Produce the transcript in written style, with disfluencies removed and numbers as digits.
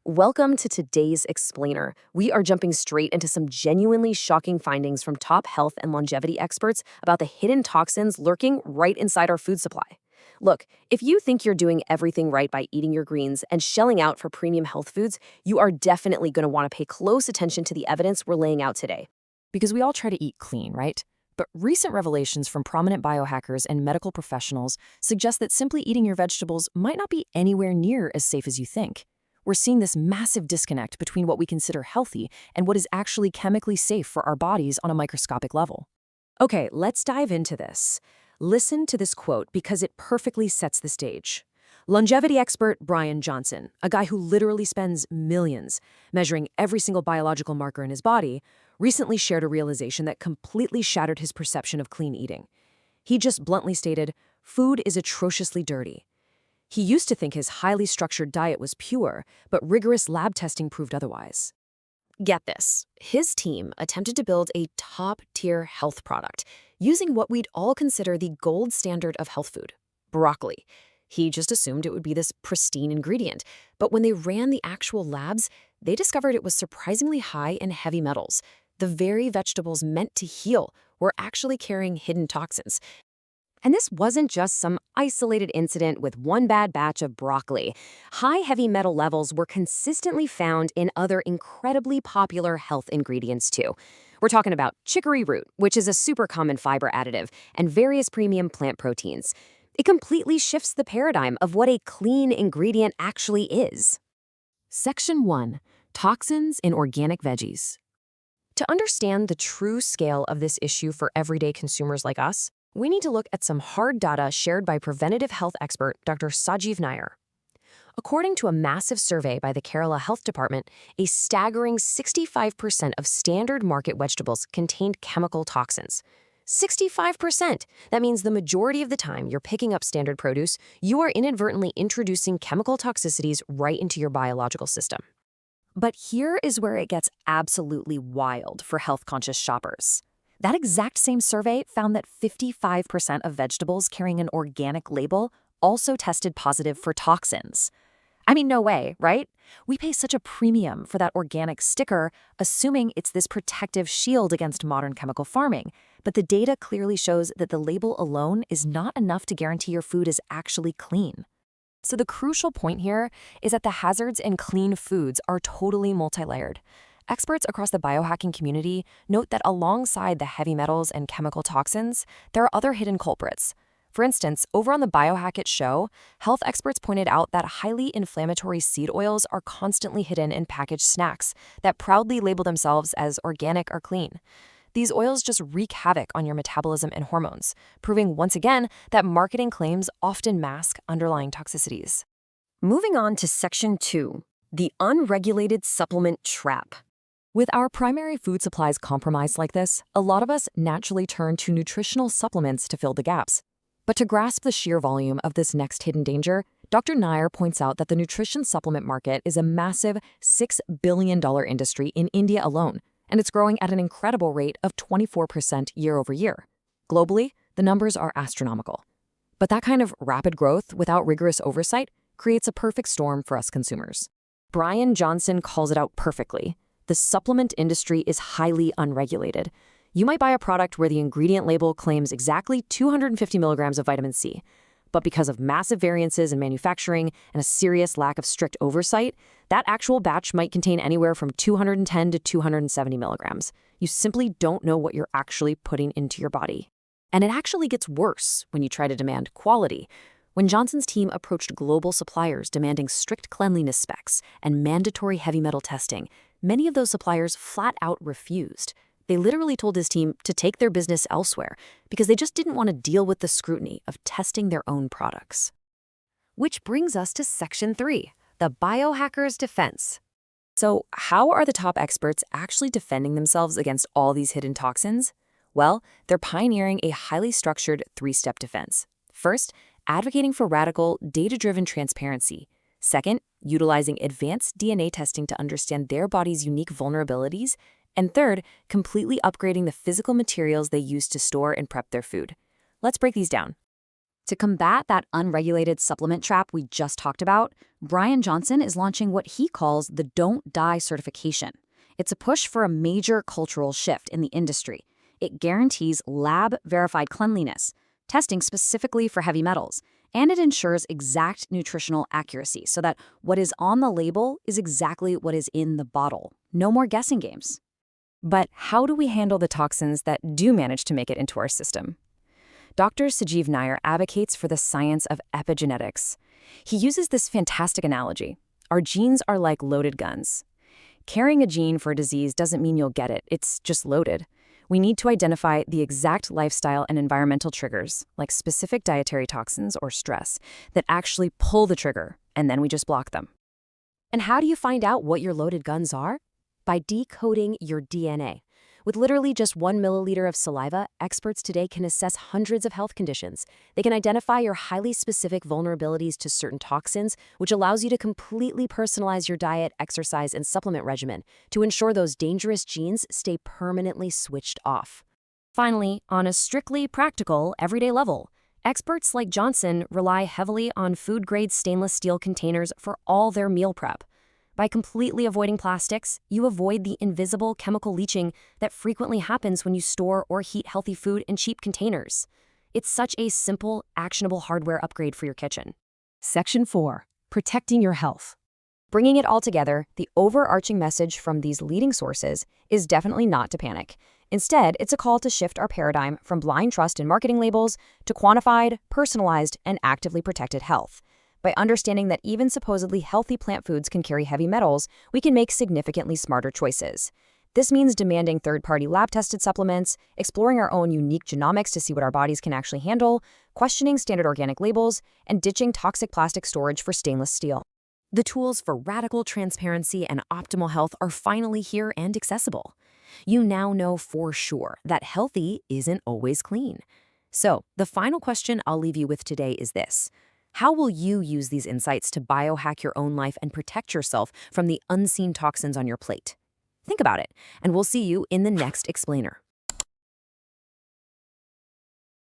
Welcome to today's Explainer. We are jumping straight into some genuinely shocking findings from top health and longevity experts about the hidden toxins lurking right inside our food supply. Look, if you think you're doing everything right by eating your greens and shelling out for premium health foods, you are definitely going to want to pay close attention to the evidence we're laying out today. Because we all try to eat clean, right? But recent revelations from prominent biohackers and medical professionals suggest that simply eating your vegetables might not be anywhere near as safe as you think. We're seeing this massive disconnect between what we consider healthy and what is actually chemically safe for our bodies on a microscopic level. Okay, let's dive into this. Listen to this quote because it perfectly sets the stage. Longevity expert Bryan Johnson, a guy who literally spends millions measuring every single biological marker in his body, recently shared a realization that completely shattered his perception of clean eating. He just bluntly stated, "Food is atrociously dirty." He used to think his highly structured diet was pure, but rigorous lab testing proved otherwise. Get this, his team attempted to build a top-tier health product using what we'd all consider the gold standard of health food, broccoli. He just assumed it would be this pristine ingredient, but when they ran the actual labs, they discovered it was surprisingly high in heavy metals. The very vegetables meant to heal were actually carrying hidden toxins. And this wasn't just some isolated incident with one bad batch of broccoli. High heavy metal levels were consistently found in other incredibly popular health ingredients too. We're talking about chicory root, which is a super common fiber additive, and various premium plant proteins. It completely shifts the paradigm of what a clean ingredient actually is. Section 1. Toxins in organic veggies. To understand the true scale of this issue for everyday consumers like us, we need to look at some hard data shared by preventative health expert Dr. Sajeev Nair. According to a massive survey by the Kerala Health Department, a staggering 65% of standard market vegetables contained chemical toxins. 65%! That means the majority of the time you're picking up standard produce, you are inadvertently introducing chemical toxicities right into your biological system. But here is where it gets absolutely wild for health-conscious shoppers. That exact same survey found that 55% of vegetables carrying an organic label also tested positive for toxins. I mean, no way, right? We pay such a premium for that organic sticker, assuming it's this protective shield against modern chemical farming. But the data clearly shows that the label alone is not enough to guarantee your food is actually clean. So the crucial point here is that the hazards in clean foods are totally multi-layered. Experts across the biohacking community note that alongside the heavy metals and chemical toxins, there are other hidden culprits. For instance, over on the Biohacker show, health experts pointed out that highly inflammatory seed oils are constantly hidden in packaged snacks that proudly label themselves as organic or clean. These oils just wreak havoc on your metabolism and hormones, proving once again that marketing claims often mask underlying toxicities. Moving on to Section 2, the unregulated supplement trap. With our primary food supplies compromised like this, a lot of us naturally turn to nutritional supplements to fill the gaps. But to grasp the sheer volume of this next hidden danger, Dr. Nair points out that the nutrition supplement market is a massive $6 billion industry in India alone, and it's growing at an incredible rate of 24% year over year. Globally, the numbers are astronomical. But that kind of rapid growth without rigorous oversight creates a perfect storm for us consumers. Bryan Johnson calls it out perfectly. The supplement industry is highly unregulated. You might buy a product where the ingredient label claims exactly 250 milligrams of vitamin C, but because of massive variances in manufacturing and a serious lack of strict oversight, that actual batch might contain anywhere from 210 to 270 milligrams. You simply don't know what you're actually putting into your body. And it actually gets worse when you try to demand quality. When Johnson's team approached global suppliers demanding strict cleanliness specs and mandatory heavy metal testing, many of those suppliers flat out refused. They literally told his team to take their business elsewhere because they just didn't want to deal with the scrutiny of testing their own products. Which brings us to Section 3, the biohacker's defense. So how are the top experts actually defending themselves against all these hidden toxins? Well, they're pioneering a highly structured three-step defense. First, advocating for radical, data-driven transparency. Second, utilizing advanced DNA testing to understand their body's unique vulnerabilities. And third, completely upgrading the physical materials they use to store and prep their food. Let's break these down. To combat that unregulated supplement trap we just talked about, Bryan Johnson is launching what he calls the Don't Die certification. It's a push for a major cultural shift in the industry. It guarantees lab-verified cleanliness, testing specifically for heavy metals, and it ensures exact nutritional accuracy so that what is on the label is exactly what is in the bottle. No more guessing games. But how do we handle the toxins that do manage to make it into our system? Dr. Sajeev Nair advocates for the science of epigenetics. He uses this fantastic analogy. Our genes are like loaded guns. Carrying a gene for a disease doesn't mean you'll get it, it's just loaded. We need to identify the exact lifestyle and environmental triggers, like specific dietary toxins or stress, that actually pull the trigger, and then we just block them. And how do you find out what your loaded guns are? By decoding your DNA. With literally just 1 milliliter of saliva, experts today can assess hundreds of health conditions. They can identify your highly specific vulnerabilities to certain toxins, which allows you to completely personalize your diet, exercise, and supplement regimen to ensure those dangerous genes stay permanently switched off. Finally, on a strictly practical, everyday level, experts like Johnson rely heavily on food-grade stainless steel containers for all their meal prep. By completely avoiding plastics, you avoid the invisible chemical leaching that frequently happens when you store or heat healthy food in cheap containers. It's such a simple, actionable hardware upgrade for your kitchen. Section 4. Protecting your health. Bringing it all together, the overarching message from these leading sources is definitely not to panic. Instead, it's a call to shift our paradigm from blind trust in marketing labels to quantified, personalized, and actively protected health. By understanding that even supposedly healthy plant foods can carry heavy metals, we can make significantly smarter choices. This means demanding third-party lab-tested supplements, exploring our own unique genomics to see what our bodies can actually handle, questioning standard organic labels, and ditching toxic plastic storage for stainless steel. The tools for radical transparency and optimal health are finally here and accessible. You now know for sure that healthy isn't always clean. So, the final question I'll leave you with today is this. How will you use these insights to biohack your own life and protect yourself from the unseen toxins on your plate? Think about it, and we'll see you in the next explainer.